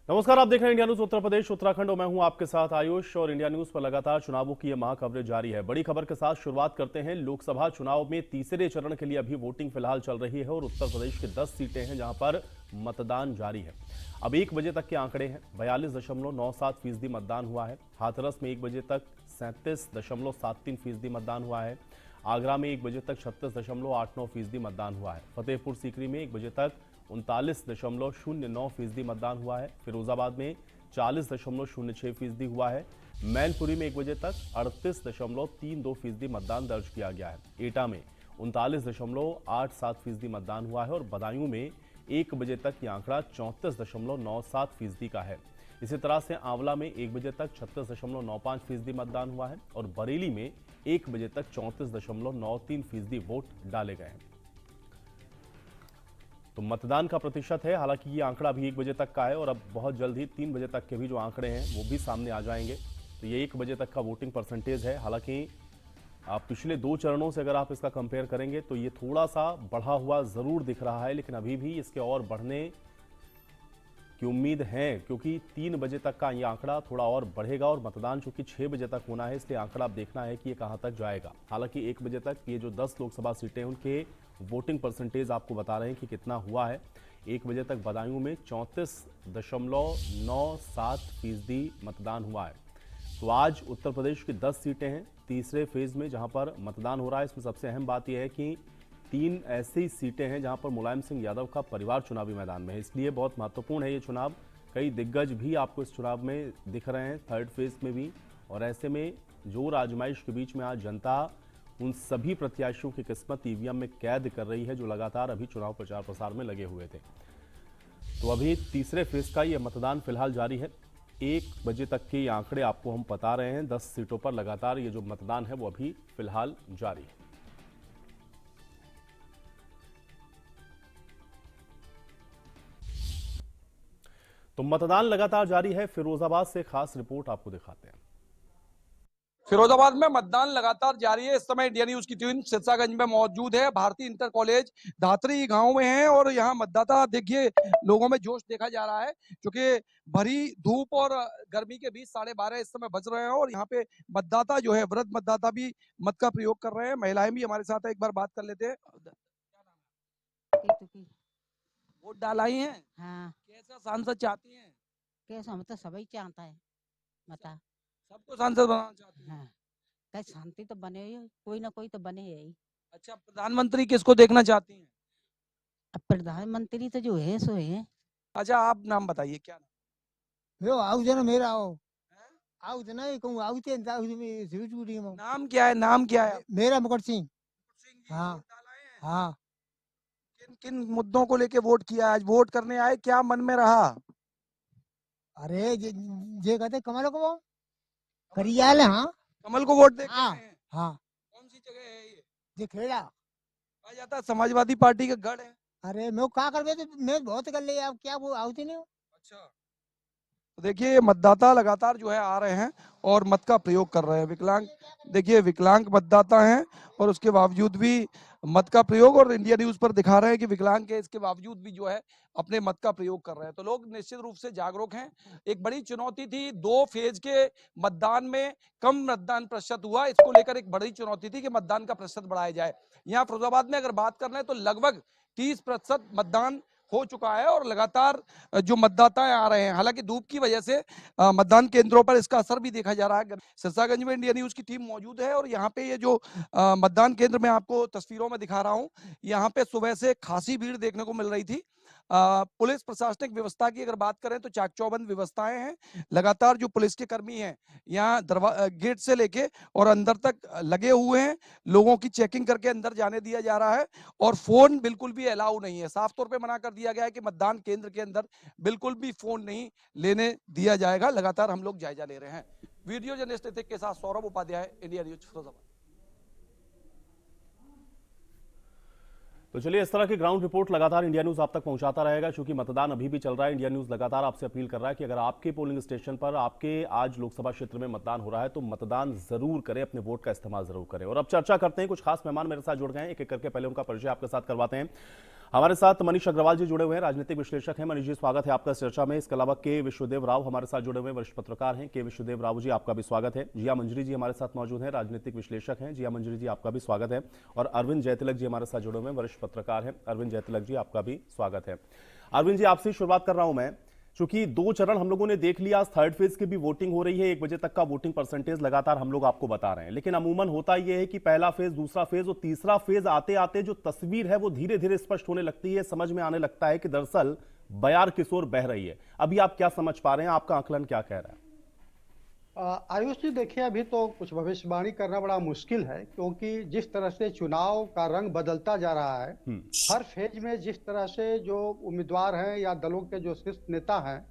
नमस्कार, आप देख रहे हैं इंडिया न्यूज उत्तर प्रदेश उत्तराखंड और मैं हूं आपके साथ आयुष। और इंडिया न्यूज पर लगातार चुनावों की यह महाकवरेज जारी है। बड़ी खबर के साथ शुरुआत करते हैं। लोकसभा चुनाव में तीसरे चरण के लिए अभी वोटिंग फिलहाल चल रही है और उत्तर प्रदेश की 10 सीटें हैं जहां पर मतदान जारी है। अब 1 बजे तक के आंकड़े हैं। 42.97% मतदान हुआ है। हाथरस में 1 बजे तक 37.73% मतदान हुआ है। आगरा में 1 बजे तक 36.89% मतदान हुआ है। फतेहपुर सीकरी में 1 बजे तक 39.09% मतदान हुआ है। फिरोजाबाद में 40.06% हुआ है। मैनपुरी में 1 बजे तक 38.32% मतदान दर्ज किया गया है। एटा में 39.87% मतदान हुआ है और बदायूं में 1 बजे तक यह आंकड़ा 34.97% का है। इसी तरह से आंवला में 1 बजे तक 36.95% मतदान हुआ है और बरेली में 1 बजे तक 34.93% वोट डाले गए हैं। तो मतदान का प्रतिशत है, हालांकि ये आंकड़ा अभी 1 बजे तक का है और अब बहुत जल्द ही 3 बजे तक के भी जो आंकड़े हैं वो भी सामने आ जाएंगे। तो ये 1 बजे तक का वोटिंग परसेंटेज है। हालांकि आप पिछले 2 चरणों से अगर आप इसका कंपेयर करेंगे तो ये थोड़ा सा बढ़ा हुआ जरूर दिख रहा है, लेकिन अभी भी इसके और बढ़ने की उम्मीद है, क्योंकि 3 बजे तक का ये आंकड़ा थोड़ा और बढ़ेगा और मतदान चूंकि 6 बजे तक होना है, इसलिए आंकड़ा अब देखना है कि ये कहां तक जाएगा। हालांकि 1 बजे तक ये जो 10 लोकसभा सीटें हैं उनके वोटिंग परसेंटेज आपको बता रहे हैं कि कितना हुआ है। 1 बजे तक बदायूं में 34.97% मतदान हुआ है। तो आज उत्तर प्रदेश की 10 सीटें हैं तीसरे फेज में जहां पर मतदान हो रहा है। इसमें सबसे अहम बात यह है कि 3 ऐसी सीटें हैं जहां पर मुलायम सिंह यादव का परिवार चुनावी मैदान में है, इसलिए बहुत महत्वपूर्ण है ये चुनाव। कई दिग्गज भी आपको इस चुनाव में दिख रहे हैं, थर्ड फेज में भी। और ऐसे में जोर आजमाइश के बीच में आज जनता उन सभी प्रत्याशियों की किस्मत ईवीएम में कैद कर रही है जो लगातार अभी चुनाव प्रचार प्रसार में लगे हुए थे। तो अभी तीसरे फेज का यह मतदान फिलहाल जारी है। 1 बजे तक के ये आंकड़े आपको हम बता रहे हैं। 10 सीटों पर लगातार ये जो मतदान है वो अभी फिलहाल जारी है। तो मतदान लगातार जारी है। फिरोजाबाद से खास रिपोर्ट आपको दिखाते हैं। फिरोजाबाद में मतदान लगातार जारी है। इस समय इंडिया न्यूज की टीम सिरसागंज में मौजूद है। भारतीय इंटर कॉलेज धातरी गांव में है और यहाँ मतदाता देखिए, लोगों में जोश देखा जा रहा है, क्योंकि भरी धूप और गर्मी के बीच 12:30 इस समय बज रहे हैं और यहाँ पे मतदाता जो है, वृद्ध मतदाता भी मत का प्रयोग कर रहे हैं। महिलाएं भी हमारे साथ है, एक बार बात कर लेते हैं। वोट डालाई है? हाँ। कैसा सांसद चाहती हैं? कैसा हम तो सभी चाहता है, बता। सबको सांसद बनाना चाहती हैं? हाँ, कहीं शांति तो बने ही, कोई ना कोई तो बने ही। अच्छा, प्रधानमंत्री किसको देखना चाहती हैं? अब प्रधानमंत्री तो जो है सो है। अच्छा, आप नाम बताइए, क्या नाम? यो आउ जना मेरा आओ हैं? आउ जना कहूँ आउ ते आउ में सिविल चूड़ी में नाम क्या है? नाम क्या है? मेरा मुकुट सिंह। सिंह जी, हाँ। वोट डाला है? हाँ, किन किन मुद्दों को लेके वोट किया? आज वोट करने आए, क्या मन में रहा? अरे जे कहते कमल को वो करियाल। हाँ कमल को वोट देके हाँ आए हैं? हाँ, कौन सी जगह है ये? जे खेड़ा। कहा जाता है समाजवादी पार्टी का गढ़ है। अरे मैं क्या कर तो मैं बहुत कर ले अब क्या वो आउती नहीं हो। अच्छा, तो देखिए, ये मतदाता लगातार जो है आ रहे हैं और मत का प्रयोग कर रहे हैं। विकलांग, देखिए विकलांग मतदाता हैं और उसके बावजूद भी मत का प्रयोग, और इंडिया न्यूज पर दिखा रहे हैं कि विकलांग के इसके बावजूद भी जो है अपने मत का प्रयोग कर रहे हैं। तो लोग निश्चित रूप से जागरूक हैं। एक बड़ी चुनौती थी 2 फेज के मतदान में, कम मतदान प्रतिशत हुआ, इसको लेकर एक बड़ी चुनौती थी कि मतदान का प्रतिशत बढ़ाया जाए। यहाँ फिरोजाबाद में अगर बात कर रहे हैं तो लगभग 30% मतदान हो चुका है और लगातार जो मतदाता आ रहे हैं। हालांकि धूप की वजह से मतदान केंद्रों पर इसका असर भी देखा जा रहा है। सिरसागंज में इंडिया न्यूज की टीम मौजूद है और यहाँ पे ये जो मतदान केंद्र में आपको तस्वीरों में दिखा रहा हूँ, यहाँ पे सुबह से खासी भीड़ देखने को मिल रही थी। पुलिस प्रशासनिक व्यवस्था की अगर बात करें तो चाक चौबंद व्यवस्थाएं हैं। लगातार जो पुलिस के कर्मी हैं यहाँ गेट से लेके और अंदर तक लगे हुए हैं। लोगों की चेकिंग करके अंदर जाने दिया जा रहा है और फोन बिल्कुल भी अलाउ नहीं है। साफ तौर पे मना कर दिया गया है कि मतदान केंद्र के अंदर बिल्कुल भी फोन नहीं लेने दिया जाएगा। लगातार हम लोग जायजा ले रहे हैं। वीडियो जर्नलिस्ट नितिक के साथ सौरभ उपाध्याय, इंडिया न्यूज फिरोजाबाद। तो चलिए, इस तरह की ग्राउंड रिपोर्ट लगातार इंडिया न्यूज आप तक पहुंचाता रहेगा। क्योंकि मतदान अभी भी चल रहा है, इंडिया न्यूज लगातार आपसे अपील कर रहा है कि अगर आपके पोलिंग स्टेशन पर आपके आज लोकसभा क्षेत्र में मतदान हो रहा है तो मतदान जरूर करें, अपने वोट का इस्तेमाल जरूर करें। और अब चर्चा करते हैं, कुछ खास मेहमान मेरे साथ जुड़ गए हैं, एक एक करके पहले उनका परिचय आपके साथ करवाते हैं। हमारे साथ मनीष अग्रवाल जी जुड़े हुए हैं, राजनीतिक विश्लेषक हैं। मनीष जी, स्वागत है आपका इस चर्चा में। इसके अलावा के विश्वदेव राव हमारे साथ जुड़े हुए हैं, वरिष्ठ पत्रकार हैं। के विश्वदेव राव जी, आपका भी स्वागत है। जिया मंजरी जी हमारे साथ मौजूद हैं, राजनीतिक विश्लेषक हैं। जिया मंजरी जी, आपका भी स्वागत है। और अरविंद जयतिलक जी हमारे साथ जुड़े हुए हैं, वरिष्ठ पत्रकार हैं। अरविंद जयतिलक जी, आपका भी स्वागत है। अरविंद जी, आपसे शुरुआत कर रहा हूं मैं, चूंकि 2 चरण हम लोगों ने देख लिया, आज थर्ड फेज की भी वोटिंग हो रही है। 1 बजे तक का वोटिंग परसेंटेज लगातार हम लोग आपको बता रहे हैं, लेकिन अमूमन होता यह है कि पहला फेज, दूसरा फेज और तीसरा फेज आते आते जो तस्वीर है वो धीरे धीरे स्पष्ट होने लगती है। समझ में आने लगता है कि दरअसल बयार किस ओर बह रही है। अभी आप क्या समझ पा रहे हैं, आपका आकलन क्या कह रहा है? आयुष जी, देखिए, अभी तो कुछ भविष्यवाणी करना बड़ा मुश्किल है, क्योंकि जिस तरह से चुनाव का रंग बदलता जा रहा है, हर फेज में जिस तरह से जो उम्मीदवार हैं या दलों के जो शीर्ष नेता हैं,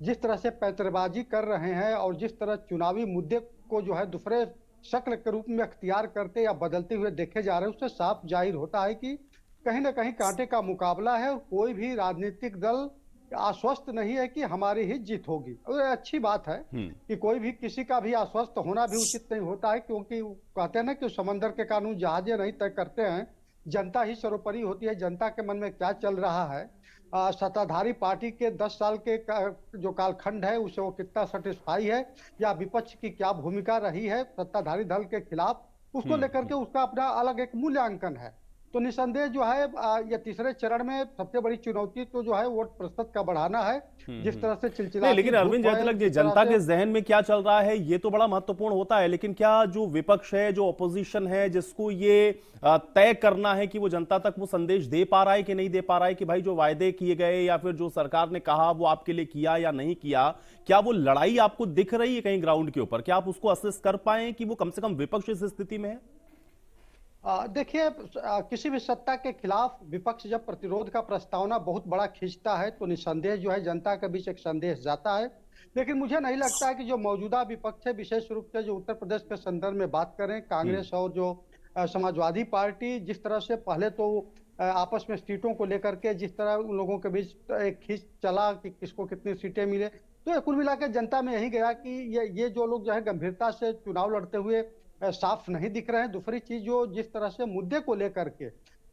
जिस तरह से पैंतरेबाजी कर रहे हैं और जिस तरह चुनावी मुद्दे को जो है दूसरे शक्ल के रूप में अख्तियार करते या बदलते हुए देखे जा रहे हैं, उससे साफ जाहिर होता है कि कहीं ना कहीं कांटे का मुकाबला है। कोई भी राजनीतिक दल आश्वस्त नहीं है कि हमारी ही जीत होगी। और अच्छी बात है कि कोई भी किसी का भी आश्वस्त होना भी उचित नहीं होता है, क्योंकि कहते हैं ना कि समंदर के कानून जहाजें नहीं तय करते हैं, जनता ही सर्वोपरि होती है। जनता के मन में क्या चल रहा है, सत्ताधारी पार्टी के 10 साल के जो कालखंड है उसे वो कितना सेटिस्फाई है, या विपक्ष की क्या भूमिका रही है सत्ताधारी दल के खिलाफ, उसको लेकर के उसका अपना अलग एक मूल्यांकन है। तो निसंदेह जो है ये तीसरे चरण में सबसे बड़ी चुनौती तो जो है वोट प्रतिशत का बढ़ाना है। जिस तरह से चिलचिला, लेकिन अरविंद जयतिलक जी, जनता के जहन में क्या चल रहा है ये तो बड़ा महत्वपूर्ण होता है, लेकिन क्या जो विपक्ष है, जो ऑपोजिशन है, जिसको ये तय करना है कि वो जनता तक वो संदेश दे पा रहा है कि नहीं दे पा रहा है कि भाई जो वायदे किए गए या फिर जो सरकार ने कहा वो आपके लिए किया या नहीं किया, क्या वो लड़ाई आपको दिख रही है कहीं ग्राउंड के ऊपर? क्या आप उसको असेस कर पाए कि वो कम से कम विपक्ष इस स्थिति में है? देखिए, किसी भी सत्ता के खिलाफ विपक्ष जब प्रतिरोध का प्रस्तावना बहुत बड़ा खींचता है तो निसंदेह जो है जनता के बीच एक संदेश जाता है। लेकिन मुझे नहीं लगता है कि जो मौजूदा विपक्ष है, विशेष रूप से जो उत्तर प्रदेश के संदर्भ में बात करें, कांग्रेस और जो समाजवादी पार्टी, जिस तरह से पहले तो आपस में सीटों को लेकर के जिस तरह उन लोगों के बीच एक खींच चला कि किसको कितनी सीटें मिले, तो कुल मिलाकर जनता में यही गया कि ये जो लोग जो है गंभीरता से चुनाव लड़ते हुए साफ नहीं दिख रहे हैं। दूसरी चीज, जो जिस तरह से मुद्दे को लेकर के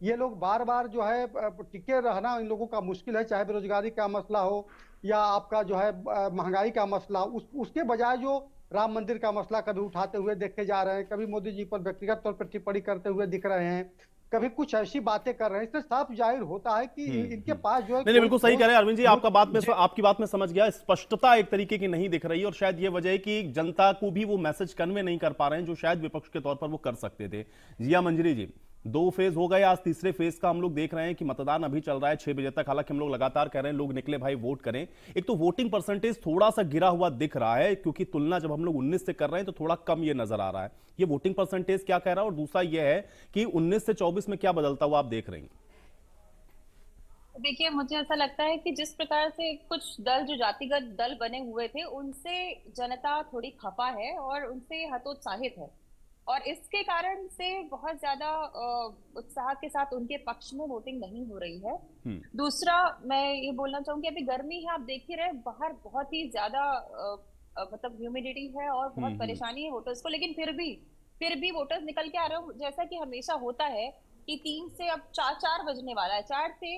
ये लोग बार बार जो है टिके रहना इन लोगों का मुश्किल है, चाहे बेरोजगारी का मसला हो या आपका जो है महंगाई का मसला, उसके बजाय जो राम मंदिर का मसला कभी उठाते हुए देखे जा रहे हैं, कभी मोदी जी पर व्यक्तिगत तौर पर टिप्पणी करते हुए दिख रहे हैं, कभी कुछ ऐसी बातें कर रहे हैं। इससे साफ जाहिर होता है कि इनके पास जो है नहीं, बिल्कुल सही कह रहे हैं अरविंद जी। आपकी बात में समझ गया, स्पष्टता एक तरीके की नहीं दिख रही है और शायद ये वजह है कि जनता को भी वो मैसेज कन्वे नहीं कर पा रहे हैं जो शायद विपक्ष के तौर पर वो कर सकते थे। जिया मंजरी जी, 2 फेज हो गए, आज तीसरे फेज का हम लोग देख रहे हैं कि मतदान अभी चल रहा है 6 बजे तक। हालांकि हम लोग लगातार कह रहे हैं लोग निकले भाई वोट करें। एक तो वोटिंग परसेंटेज थोड़ा सा गिरा हुआ दिख रहा है, क्योंकि तुलना जब हम लोग 19 से कर रहे हैं तो थोड़ा कम ये नजर आ रहा है। ये वोटिंग परसेंटेज क्या कह रहा है? और दूसरा ये है कि 19 से 24 में क्या बदलता हुआ आप देख रहे हैं? देखिए, मुझे ऐसा लगता है कि जिस प्रकार से कुछ दल जो जातिगत दल बने हुए थे उनसे जनता थोड़ी खफा है और उनसे हतोत्साहित है, और इसके कारण से बहुत ज्यादा उत्साह के साथ उनके पक्ष में वोटिंग नहीं हो रही है। दूसरा, मैं ये बोलना चाहूंगी, अभी गर्मी है, आप देख ही रहे, बाहर बहुत ही ज्यादा मतलब ह्यूमिडिटी है और बहुत परेशानी है वोटर्स को, लेकिन फिर भी वोटर्स निकल के आ रहे हो। जैसा कि हमेशा होता है कि 3 से अब 4 बजने वाला है, 4 से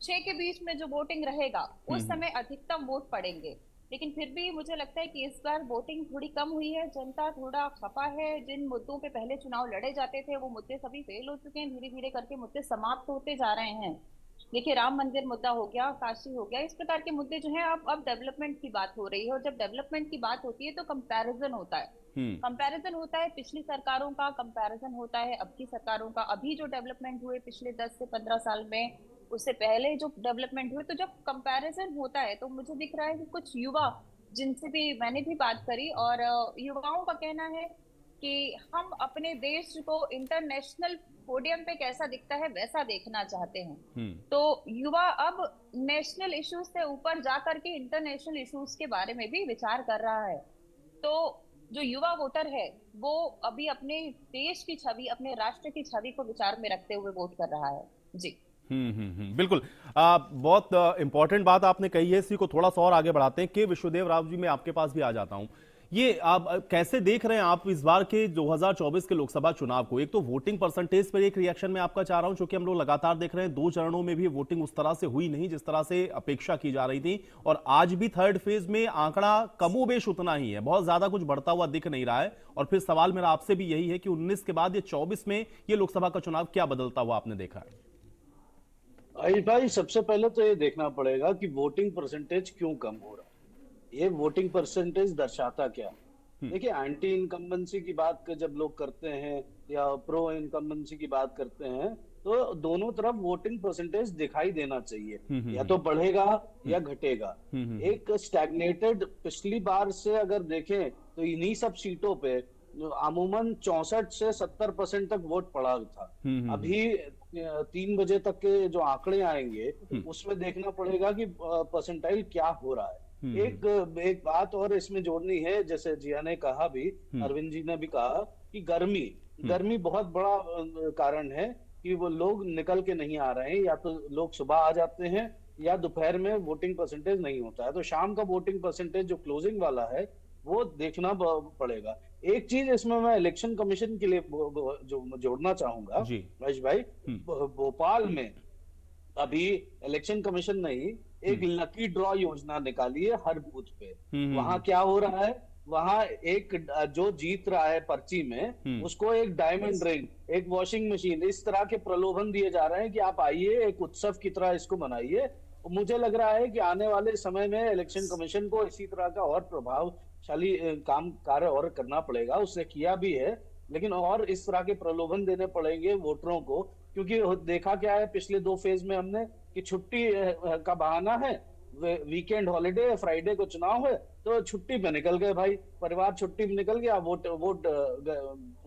6 के बीच में जो वोटिंग रहेगा उस समय अधिकतम वोट पड़ेंगे, लेकिन फिर भी मुझे लगता है कि इस बार वोटिंग थोड़ी कम हुई है। जनता थोड़ा खफा है। जिन मुद्दों पे पहले चुनाव लड़े जाते थे वो मुद्दे सभी फेल हो चुके हैं, धीरे धीरे करके मुद्दे समाप्त होते जा रहे हैं। देखिए, राम मंदिर मुद्दा हो गया, काशी हो गया, इस प्रकार के मुद्दे जो हैं अब डेवलपमेंट की बात हो रही है, और जब डेवलपमेंट की बात होती है तो कंपैरिजन होता है। कंपैरिजन होता है पिछली सरकारों का, कंपैरिजन होता है अब की सरकारों का। अभी जो डेवलपमेंट हुए पिछले 10 से 15 साल में, उससे पहले जो डेवलपमेंट हुए, तो जब कंपैरिजन होता है तो मुझे दिख रहा है कि कुछ युवा, जिनसे भी मैंने भी बात करी, और युवाओं का कहना है कि हम अपने देश को इंटरनेशनल पोडियम पे कैसा दिखता है वैसा देखना चाहते हैं। तो युवा अब नेशनल इश्यूज से ऊपर जाकर के इंटरनेशनल इश्यूज के बारे में भी विचार कर रहा है। तो जो युवा वोटर है वो अभी अपने देश की छवि, अपने राष्ट्र की छवि को विचार में रखते हुए वोट कर रहा है। जी बिल्कुल। बहुत इंपॉर्टेंट बात आपने कही है, इसी को थोड़ा सा और आगे बढ़ाते हैं। के विश्वदेव राव जी, मैं आपके पास भी आ जाता हूं। ये आप कैसे देख रहे हैं आप इस बार के 2024 के लोकसभा चुनाव को? एक तो वोटिंग परसेंटेज पर एक रिएक्शन में आपका चाह रहा हूं, क्योंकि हम लोग लगातार देख रहे हैं 2 चरणों में भी वोटिंग उस तरह से हुई नहीं जिस तरह से अपेक्षा की जा रही थी, और आज भी थर्ड फेज में आंकड़ा कमोबेश उतना ही है, बहुत ज्यादा कुछ बढ़ता हुआ दिख नहीं रहा है। और फिर सवाल मेरा आपसे भी यही है कि 19 के बाद ये 24 में ये लोकसभा का चुनाव क्या बदलता हुआ आपने देखा है? आयुष भाई, सबसे पहले तो ये देखना पड़ेगा कि वोटिंग परसेंटेज क्यों कम हो रहा है। ये वोटिंग परसेंटेज दर्शाता क्या? देखिए, एंटी इनकम्बेंसी की बात जब लोग करते हैं या प्रो इनकम्बेंसी की बात करते हैं, तो दोनों तरफ वोटिंग परसेंटेज दिखाई देना चाहिए, या तो बढ़ेगा या घटेगा। एक स्टैग्नेटेड, पिछली बार से अगर देखें तो इन्हीं सब सीटों पे अमूमन 64 से 70% तक वोट पड़ा था। अभी 3 बजे तक के जो आंकड़े आएंगे उसमें देखना पड़ेगा कि परसेंटाइल क्या हो रहा है। एक बात और इसमें जोड़नी है, जैसे जिया ने कहा भी, अरविंद जी ने भी कहा कि गर्मी बहुत बड़ा कारण है कि वो लोग निकल के नहीं आ रहे हैं, या तो लोग सुबह आ जाते हैं या दोपहर में वोटिंग परसेंटेज नहीं होता है, तो शाम का वोटिंग परसेंटेज जो क्लोजिंग वाला है वो देखना पड़ेगा। एक चीज इसमें मैं इलेक्शन कमीशन के लिए जो जोड़ना चाहूंगा महेश भाई, भोपाल में अभी इलेक्शन कमीशन ने ही एक लकी ड्रॉ योजना निकाली है हर बूथ पे। वहां क्या हो रहा है, वहां एक जो जीत रहा है पर्ची में उसको एक डायमंड रिंग, एक वॉशिंग मशीन, इस तरह के प्रलोभन दिए जा रहे हैं कि आप आइए, एक उत्सव की तरह इसको मनाइए। मुझे लग रहा है कि आने वाले समय में इलेक्शन कमीशन को इसी तरह का और प्रभावशाली कार्य और करना पड़ेगा। उसने किया भी है, लेकिन और इस तरह के प्रलोभन देने पड़ेंगे वोटरों को, क्योंकि देखा क्या है पिछले 2 फेज में हमने कि छुट्टी का बहाना है, वीकेंड हॉलिडे, फ्राइडे को चुनाव है, तो छुट्टी पे निकल गए भाई, परिवार छुट्टी पे निकल गया, वोट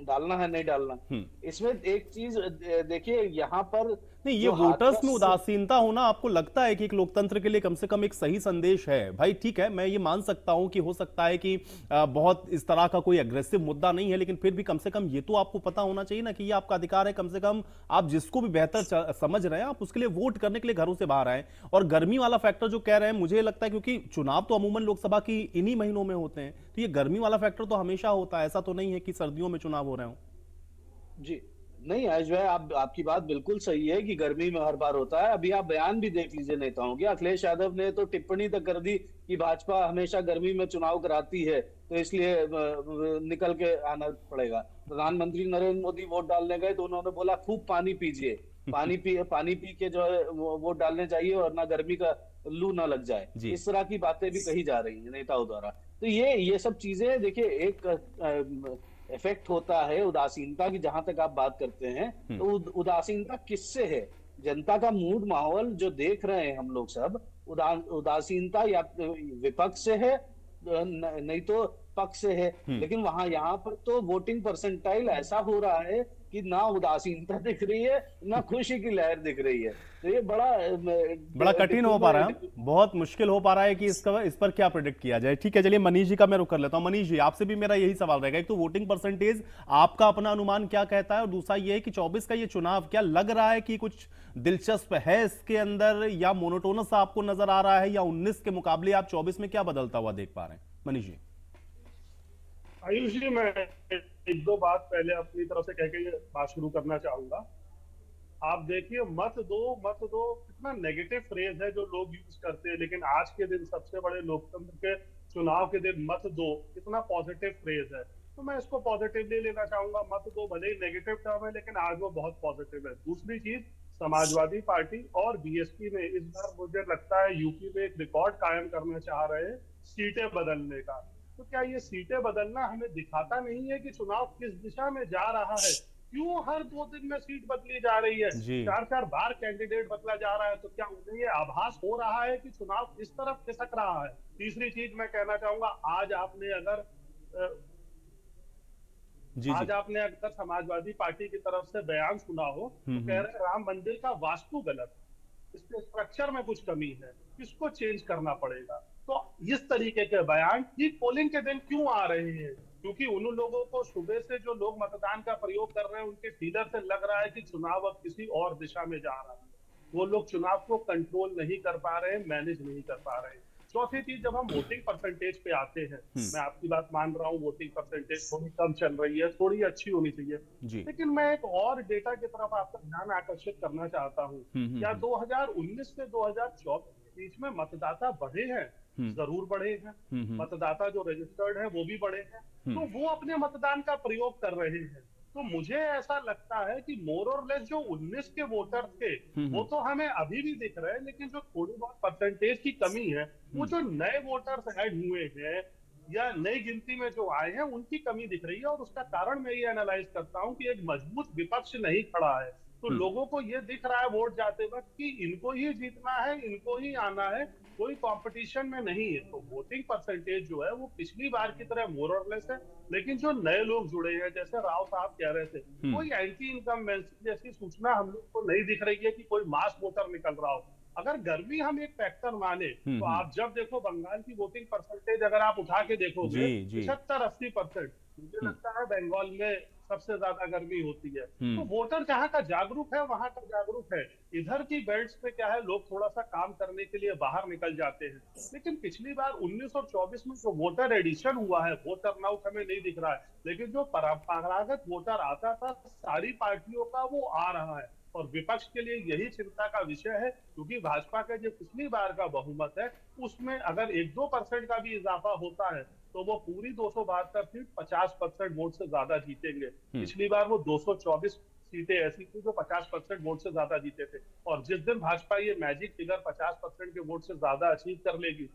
डालना है नहीं डालना। इसमें एक चीज देखिए, यहाँ पर नहीं, ये वोटर्स में उदासीनता होना आपको लगता है कि एक लोकतंत्र के लिए कम से कम एक सही संदेश है? भाई ठीक है, मैं ये मान सकता हूं कि हो सकता है कि बहुत इस तरह का कोई अग्रेसिव मुद्दा नहीं है, लेकिन फिर भी कम से कम ये तो आपको पता होना चाहिए ना कि ये आपका अधिकार है। कम से कम आप जिसको भी बेहतर समझ रहे हैं आप उसके लिए वोट करने के लिए घरों से बाहर आए। और गर्मी वाला फैक्टर जो कह रहे हैं, मुझे लगता है क्योंकि चुनाव तो अमूमन लोकसभा की इन्हीं महीनों में होते हैं, तो ये गर्मी वाला फैक्टर तो हमेशा होता है, ऐसा तो नहीं है कि सर्दियों में चुनाव हो रहे हो। जी नहीं, आज जो है आपकी बात बिल्कुल सही है कि गर्मी में हर बार होता है। अभी आप बयान भी देख लीजिए नेताओं की, अखिलेश यादव ने तो टिप्पणी तक कर दी कि भाजपा हमेशा गर्मी में चुनाव कराती है, तो इसलिए निकल के आना पड़ेगा। प्रधानमंत्री नरेंद्र मोदी वोट डालने गए तो उन्होंने बोला खूब पानी पीजिए, पानी पी के जो है वोट डालने चाहिए, और ना गर्मी का लू ना लग जाए। इस तरह की बातें भी कही जा रही है नेताओं द्वारा। तो ये सब चीजें देखिए, एक इफेक्ट होता है उदासीनता की। जहां तक आप बात करते हैं, तो उदासीनता किससे है? जनता का मूड माहौल जो देख रहे हैं हम लोग सब, उदासीनता या विपक्ष से है, नहीं तो पक्ष से है। लेकिन यहाँ पर तो वोटिंग परसेंटाइल ऐसा हो रहा है कि ना उदासीनता दिख रही है, ना खुशी की लहर दिख रही है। तो ये बड़ा कठिन हो पा रहा है, बहुत मुश्किल हो पा रहा है कि इस पर क्या प्रेडिक्ट किया जाए। ठीक है, चलिए मनीष जी का मैं रुख कर लेता हूं। मनीष जी, आपसे भी मेरा यही सवाल रहेगा, एक तो वोटिंग परसेंटेज आपका अपना अनुमान क्या कहता है, और दूसरा ये है कि 24 का ये चुनाव क्या लग रहा है कि कुछ दिलचस्प है इसके अंदर, या मोनोटोनस आपको नजर आ रहा है, या 19 के मुकाबले आप 24 में क्या बदलता हुआ देख पा रहे हैं? मनीष जी। आयुष जी, मैं 1-2 बात पहले अपनी तरफ से कह के बात शुरू करना चाहूंगा। आप देखिए, मत दो कितना नेगेटिव फ्रेज है जो लोग यूज करते हैं, लेकिन आज के दिन, सबसे बड़े लोकतंत्र के चुनाव के दिन, मत दो कितना पॉजिटिव फ्रेज है। तो मैं इसको पॉजिटिवली लेना चाहूंगा। मत दो भले ही नेगेटिव टर्म है, लेकिन आज वो बहुत पॉजिटिव है। दूसरी चीज, समाजवादी पार्टी और बीएसपी ने इस बार मुझे लगता है यूपी में एक रिकॉर्ड कायम करना चाह रहे हैं सीटें बदलने का। तो क्या ये सीटें बदलना हमें दिखाता नहीं है कि चुनाव किस दिशा में जा रहा है? क्यों हर 2 दिन में सीट बदली जा रही है, 4-4 बार कैंडिडेट बदला जा रहा है? तो क्या उन्हें ये आभास हो रहा है कि चुनाव इस तरफ खिसक रहा है? तीसरी चीज मैं कहना चाहूंगा, आज आपने अगर समाजवादी पार्टी की तरफ से बयान सुना हो, तो कह रहे हैं राम मंदिर का वास्तु गलत, इसके स्ट्रक्चर में कुछ कमी है, इसको चेंज करना पड़ेगा। तो इस तरीके के बयान ठीक पोलिंग के दिन क्यों आ रहे हैं? क्योंकि उन लोगों को सुबह से जो लोग मतदान का प्रयोग कर रहे हैं, उनके फीलर से लग रहा है कि चुनाव अब किसी और दिशा में जा रहा है। वो लोग चुनाव को कंट्रोल नहीं कर पा रहे हैं, मैनेज नहीं कर पा रहे हैं। चौथी चीज, जब हम वोटिंग परसेंटेज पे आते हैं, मैं आपकी बात मान रहा हूँ, वोटिंग परसेंटेज थोड़ी कम चल रही है, थोड़ी अच्छी होनी चाहिए, लेकिन मैं एक और डेटा की तरफ आपका ध्यान आकर्षित करना चाहता हूँ। क्या 2019 से 2024 के बीच में मतदाता बढ़े हैं? जरूर बढ़े हैं। मतदाता जो रजिस्टर्ड है वो भी बढ़े हैं, तो वो अपने मतदान का प्रयोग कर रहे हैं। तो मुझे ऐसा लगता है कि मोर और लेस जो 19 के वोटर थे वो तो हमें अभी भी दिख रहे हैं, लेकिन जो थोड़ी बहुत परसेंटेज की कमी है, वो जो नए वोटर्स ऐड हुए हैं या नई गिनती में जो आए हैं उनकी कमी दिख रही है। और उसका कारण मैं ये एनालाइज करता हूँ कि एक मजबूत विपक्ष नहीं खड़ा है, तो लोगों को ये दिख रहा है वोट जाते वक्त कि इनको ही जीतना है, इनको ही आना है, कोई कंपटीशन में नहीं है। तो वोटिंग परसेंटेज जो है वो पिछली बार की तरह मोर और लेस है, लेकिन जो नए लोग जुड़े हैं, जैसे राव साहब कह रहे थे, कोई एंटी इनकम्बेंसी जैसी सूचना हम लोग को नहीं दिख रही है कि कोई मास वोटर निकल रहा हो। अगर गर्मी हम एक फैक्टर माने तो आप जब देखो बंगाल की वोटिंग परसेंटेज अगर आप उठा के देखोगे 75-80%, मुझे लगता है बंगाल में सबसे ज्यादा गर्मी होती है। तो वोटर जहाँ का जागरूक है वहां का जागरूक है। इधर की बेल्ट्स पे क्या है, लोग थोड़ा सा काम करने के लिए बाहर निकल जाते हैं, लेकिन पिछली बार 19 और 24 में जो वोटर एडिशन हुआ है वो टर्नआउट हमें नहीं दिख रहा है। लेकिन जो परंपरागत वोटर आता था सारी पार्टियों का, वो आ रहा है। और विपक्ष के लिए यही चिंता का विषय है, क्योंकि भाजपा का जो पिछली बार का बहुमत है उसमें अगर 1-2% का भी इजाफा होता है तो वो पूरी 272 सीट 50% वोट से ज्यादा जीतेंगे। पिछली बार वो 224 सीटें ऐसी थी जो 50% वोट से ज्यादा जीते थे। और जिस दिन भाजपा ये मैजिक फिगर 50% के वोट से ज्यादा अचीव कर लेगी,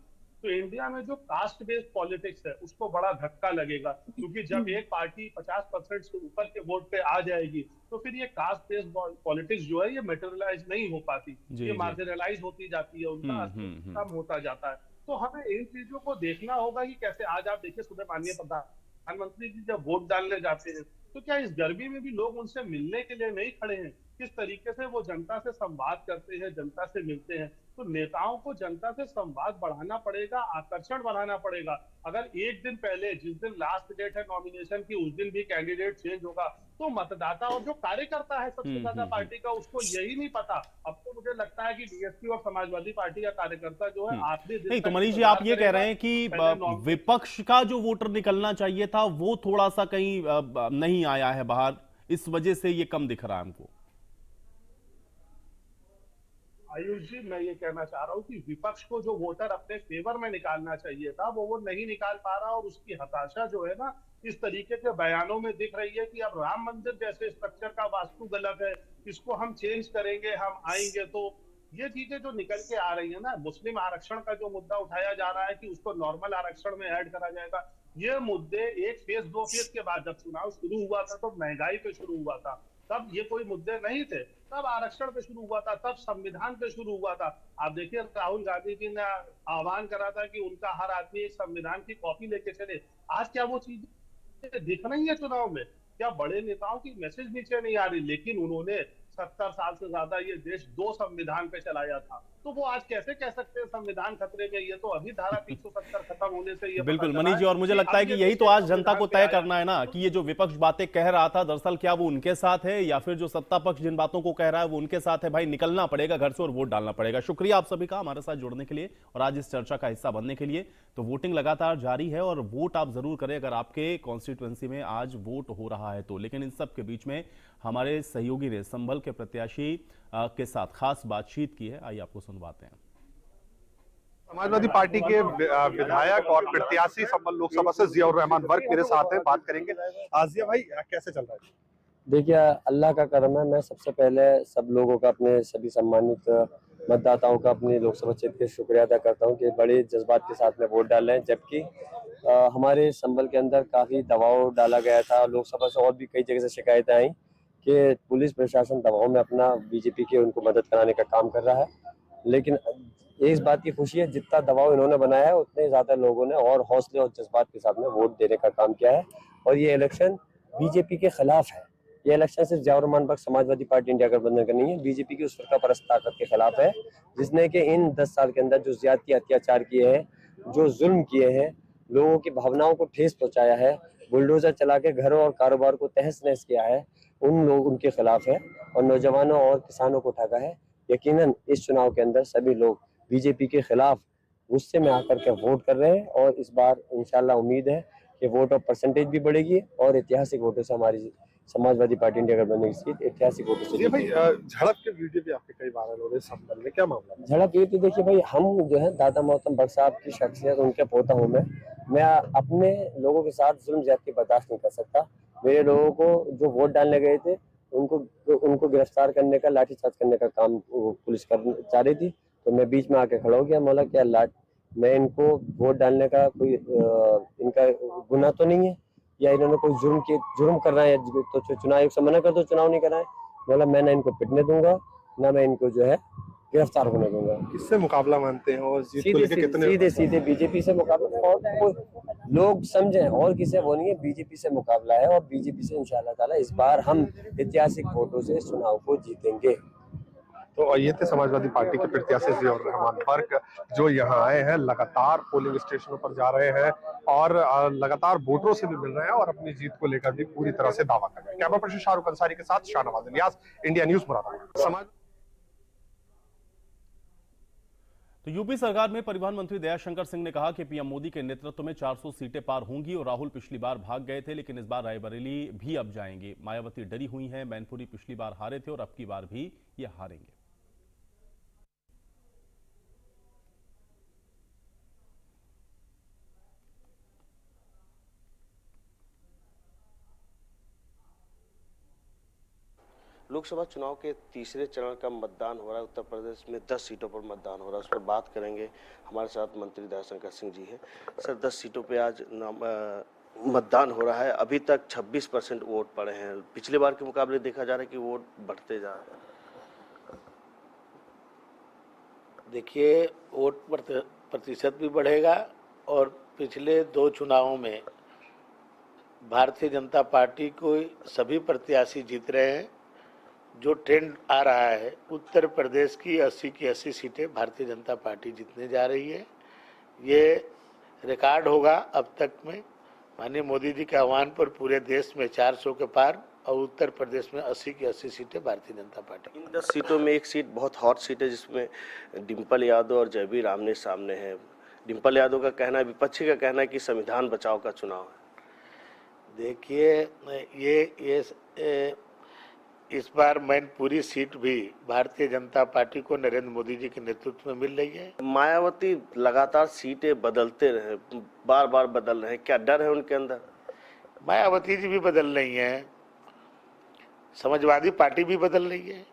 तो इंडिया में जो कास्ट बेस्ड पॉलिटिक्स है उसको बड़ा धक्का लगेगा, क्योंकि जब एक पार्टी 50% से ऊपर के वोट पे आ जाएगी तो फिर ये कास्ट बेस्ड पॉलिटिक्स जो है ये मटेरियलाइज नहीं हो पाती, ये मार्जिनलाइज होती जाती है, उनका अस्तित्व कम होता जाता है। तो हमें इन चीजों को देखना होगा कि कैसे। आज आप देखिए सुबह माननीय प्रधानमंत्री जी जब वोट डालने जाते हैं तो क्या इस गर्मी में भी लोग उनसे मिलने के लिए नहीं खड़े हैं? किस तरीके से वो जनता से संवाद करते हैं, जनता से मिलते हैं। तो नेताओं को जनता से संवाद बढ़ाना पड़ेगा, आकर्षण बढ़ाना पड़ेगा। अगर एक दिन पहले, जिस दिन लास्ट डेट है नॉमिनेशन की, उस दिन भी कैंडिडेट चेंज होगा तो मतदाता और जो कार्यकर्ता है सबसे ज्यादा पार्टी का, उसको यही नहीं पता। अब तो मुझे लगता है कि बीएसपी और समाजवादी पार्टी का कार्यकर्ता जो है आखिरी दिन नहीं, तो मनीष जी आप ये कह रहे हैं कि विपक्ष का जो वोटर निकलना चाहिए था वो थोड़ा सा कहीं नहीं आया है बाहर, इस वजह से ये कम दिख रहा है हमको। आयुष जी, मैं ये कहना चाह रहा हूँ कि विपक्ष को जो वोटर अपने फेवर में निकालना चाहिए था वो नहीं निकाल पा रहा, और उसकी हताशा जो है ना इस तरीके के बयानों में दिख रही है कि अब राम मंदिर जैसे स्ट्रक्चर का वास्तु गलत है, इसको हम चेंज करेंगे, हम आएंगे। तो ये चीजें जो निकल के आ रही है ना, मुस्लिम आरक्षण का जो मुद्दा उठाया जा रहा है कि उसको नॉर्मल आरक्षण में ऐड करा जाएगा, ये मुद्दे एक फेज 2 फेज के बाद, जब चुनाव शुरू हुआ था तो महंगाई पे शुरू हुआ था, तब ये कोई मुद्दे नहीं थे, तब आरक्षण पे शुरू हुआ था, तब संविधान पे शुरू हुआ था। आप देखिए राहुल गांधी जी ने आह्वान करा था कि उनका हर आदमी एक संविधान की कॉपी लेके चले। आज क्या वो चीज दिख रही है चुनाव में? क्या बड़े नेताओं की मैसेज नीचे नहीं आ रही? लेकिन उन्होंने 70 साल से ज्यादा ये देश 2 संविधान पे चलाया था, तो वो आज कैसे कह सकते हैं संविधान खतरे में? ये तो अभी धारा 370 खत्म होने से ये बिल्कुल मनीष जी, और मुझे लगता है कि यही तो आज जनता को तय करना है ना कि ये जो विपक्ष बातें कह रहा था दरअसल क्या वो उनके साथ है या फिर जो सत्ता पक्ष जिन बातों को कह रहा है वो उनके साथ है। भाई निकलना पड़ेगा घर से और वोट डालना पड़ेगा। शुक्रिया आप सभी का हमारे साथ जुड़ने के लिए और आज इस चर्चा का हिस्सा बनने के लिए। तो वोटिंग लगातार जारी है और वोट आप जरूर करें अगर आपके कॉन्स्टिट्यूएंसी में आज वोट हो रहा है तो। लेकिन इन सब के बीच में हमारे सहयोगी ने संभल के प्रत्याशी के साथ खास बातचीत की है, आइए आपको सुनवाते हैं। समाजवादी पार्टी के विधायक और प्रत्याशी संभल लोकसभा से जियाउर रहमान वर्क मेरे साथ हैं, बात करेंगे। जिया भाई कैसे चल रहा है? देखिए अल्लाह का करम है। मैं सबसे पहले सब लोगों का, अपने सभी सम्मानित मतदाताओं का अपनी लोकसभा क्षेत्र के शुक्रिया अदा करता हूं कि बड़े जज्बात के साथ में वोट डाल रहे हैं। जबकि हमारे संभल के अंदर काफ़ी दबाव डाला गया था, लोकसभा से और भी कई जगह से शिकायतें आई कि पुलिस प्रशासन दबाव में अपना बीजेपी के उनको मदद कराने का काम कर रहा है। लेकिन इस बात की खुशी है जितना दबाव इन्होंने बनाया है उतने ज़्यादा लोगों ने और हौसले और जज्बात के साथ में वोट देने का काम किया है। और ये इलेक्शन बीजेपी के खिलाफ है। ये इलेक्शन सिर्फ Ziaur Rahman work Samajwadi party India गठबंधन का नहीं है, बीजेपी की उस फिरका परस्त ताकत के खिलाफ है जिसने कि इन 10 साल के अंदर जो ज्यादती अत्याचार किए हैं, जो जुल्म किए हैं, लोगों की भावनाओं को ठेस पहुंचाया है, बुलडोजर चला के घरों और कारोबार को तहस नहस किया है, उन लोग उनके खिलाफ है और नौजवानों और किसानों को ठगा है। यकीनन इस चुनाव के अंदर सभी लोग बीजेपी के खिलाफ गुस्से में आकर के वोट कर रहे हैं। और इस बार इंशाल्लाह उम्मीद है कि वोट ऑफ परसेंटेज भी बढ़ेगी और ऐतिहासिक वोटों से हमारी समाजवादी पार्टी इंडिया गठबंधन की सीट ऐतिहासिक वोटों से ये भाई झड़प के वीडियो भी आपके कई वायरल हो रहे हैं संबंध में, क्या मामला है? झड़प ये थी, देखिए भाई, हम जो है दादा मोहतरम बख्श साहब की शख्सियत उनके पोता हूँ मैं अपने लोगों के साथ जुल्म ज्यादती बर्दाश्त नहीं कर सकता। मेरे लोगों को जो वोट डालने गए थे उनको गिरफ्तार करने का, लाठीचार्ज करने का काम पुलिस कर चाह रही थी, तो मैं बीच में आके खड़ा हो गया। बोला क्या मैं इनको वोट डालने का कोई इनका गुनाह तो नहीं है, या इन्होंने कोई जुर्म कर रहा है, तो चुनाव आयोग से मना कर दो, चुनाव नहीं कराए। बोला मैं ना इनको पिटने दूंगा, ना मैं इनको जो है गिरफ्तार होने दूंगा। किससे मुकाबला मानते हैं और जीत को लेकर कितने? सीधे बीजेपी से मुकाबला, और लोग समझें और किसे वो नहीं है, बीजेपी से मुकाबला है और बीजेपी से इंशाल्लाह ताला इस बार हम ऐतिहासिक वोटों से चुनाव को जीतेंगे। तो ये थे समाजवादी पार्टी के प्रत्याशी जियाउर रहमान वर्क, जो यहाँ आए हैं, लगातार पोलिंग स्टेशनों पर जा रहे हैं और लगातार वोटरों से भी मिल रहे हैं और अपनी जीत को लेकर भी पूरी तरह से दावा कर रहे हैं। कैमरा पर्सन शाहरुख अंसारी के साथ शाहनवाज नियाज, इंडिया न्यूज मुरादाबाद। तो यूपी सरकार में परिवहन मंत्री दयाशंकर सिंह ने कहा कि पीएम मोदी के नेतृत्व में 400 सीटें पार होंगी और राहुल पिछली बार भाग गए थे, लेकिन इस बार रायबरेली भी अब जाएंगे। मायावती डरी हुई हैं, मैनपुरी पिछली बार हारे थे और अब की बार भी ये हारेंगे। लोकसभा चुनाव के तीसरे चरण का मतदान हो रहा है। उत्तर प्रदेश में 10 सीटों पर मतदान हो रहा है, उस पर बात करेंगे। हमारे साथ मंत्री दयाशंकर सिंह जी हैं। सर, 10 सीटों पे आज मतदान हो रहा है। अभी तक 26% वोट पड़े हैं। पिछले बार के मुकाबले देखा जा रहा है कि वोट बढ़ते जा रहे हैं। देखिए, वोट प्रतिशत भी बढ़ेगा और पिछले 2 चुनावों में भारतीय जनता पार्टी को सभी प्रत्याशी जीत रहे हैं। जो ट्रेंड आ रहा है, उत्तर प्रदेश की 80 की 80 सीटें भारतीय जनता पार्टी जीतने जा रही है। ये रिकॉर्ड होगा अब तक में। माननीय मोदी जी के आह्वान पर पूरे देश में 400 के पार और उत्तर प्रदेश में 80 की 80 सीटें भारतीय जनता पार्टी। इन 10 सीटों में एक सीट बहुत हॉट सीट है, जिसमें डिम्पल यादव और जयवीर आमने सामने है। डिम्पल यादव का कहना है, विपक्षी का कहना है कि संविधान बचाओ का चुनाव है। देखिए, ये इस बार मैनपुरी सीट भी भारतीय जनता पार्टी को नरेंद्र मोदी जी के नेतृत्व में मिल रही है। मायावती लगातार सीटें बदलते रहे, बार बार बदल रहे हैं, क्या डर है उनके अंदर? मायावती जी भी बदल रही हैं, समाजवादी पार्टी भी बदल रही है।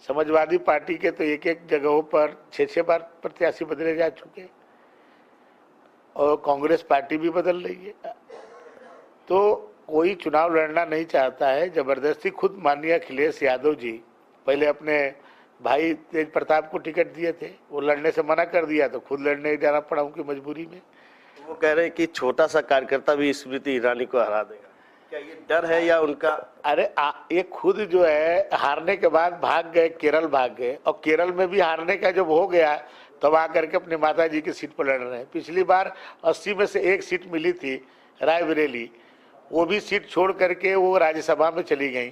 समाजवादी पार्टी के तो एक जगहों पर 6-6 बार प्रत्याशी बदले जा चुके और कांग्रेस पार्टी भी बदल रही है। तो कोई चुनाव लड़ना नहीं चाहता है, जबरदस्ती खुद माननीय अखिलेश यादव जी पहले अपने भाई तेज प्रताप को टिकट दिए थे, वो लड़ने से मना कर दिया तो खुद लड़ने जाना पड़ा उनकी मजबूरी में। वो कह रहे हैं कि छोटा सा कार्यकर्ता भी स्मृति ईरानी को हरा देगा, क्या ये डर है या उनका? अरे ये खुद जो है हारने के बाद भाग गए, केरल भाग गए और केरल में भी हारने का जब हो गया तब आकर के अपने माता जी की सीट पर लड़ रहे हैं। पिछली बार 80 में से 1 सीट मिली थी रायबरेली, वो भी सीट छोड़ करके वो राज्यसभा में चली गई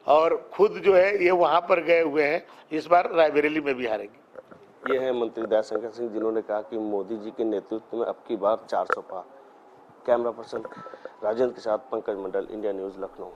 और खुद जो है ये वहां पर गए हुए हैं। इस बार रायबरेली में भी हारेंगे। ये है मंत्री दयाशंकर सिंह, जिन्होंने कहा कि मोदी जी के नेतृत्व में अब की बार 400 पार। कैमरा पर्सन राजेंद्र के साथ पंकज मंडल, इंडिया न्यूज, लखनऊ।